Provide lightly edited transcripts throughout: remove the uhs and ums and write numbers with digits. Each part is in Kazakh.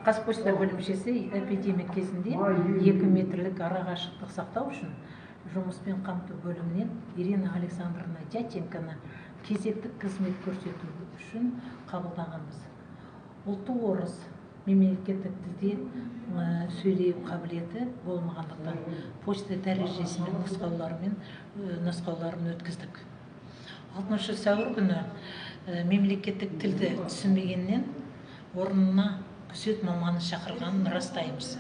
Қазпошта бөлімшесі эпидемия кезінде 2 метрлік ара қашықтық сақтау үшін жұмыспен қамту бөлімінен Ирина Александровна Дяченконы кезектік қызмет көрсету үшін қабылдағанбыз. Ұлты орыс, мемлекеттік тілде сөйлеу қабілеті болмағандықтан почта дәрежесімен нұсқауларын өткіздік. 6 сәуір күні мемлекеттік тілді түсінбегеннен орнына күзет маманы шақырғанын растаймыз.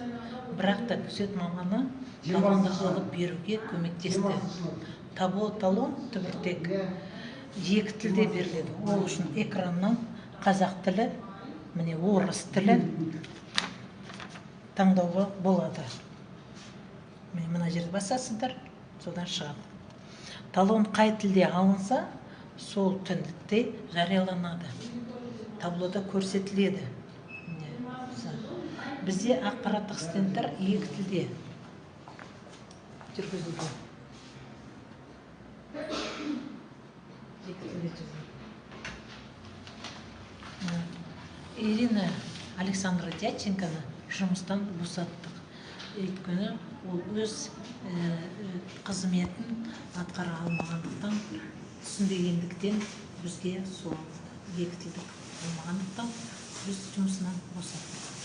Бірақ та күзет маманы талонды алып беруге көмектесті. Талон түбіртек 2 тілде беріледі. Ол үшін экраннан қазақ тілі, міне орыс тілі таңдауға болады. Мына жерді басасыздар, содан шығады. Талон қай тілде алынса, сол тілде жарияланады. Таблода көрсетіледі. Бізде ақпараттық стендтер 2 тілде жүргізілді. Ирина Александра Дяченконы жұмыстан босаттық. Өйткені ол өз қызметін атқара алмағандықтан, түсінбегендіктен бізге сол 2 тілдік болмағандықтан біз жұмысынан босаттық.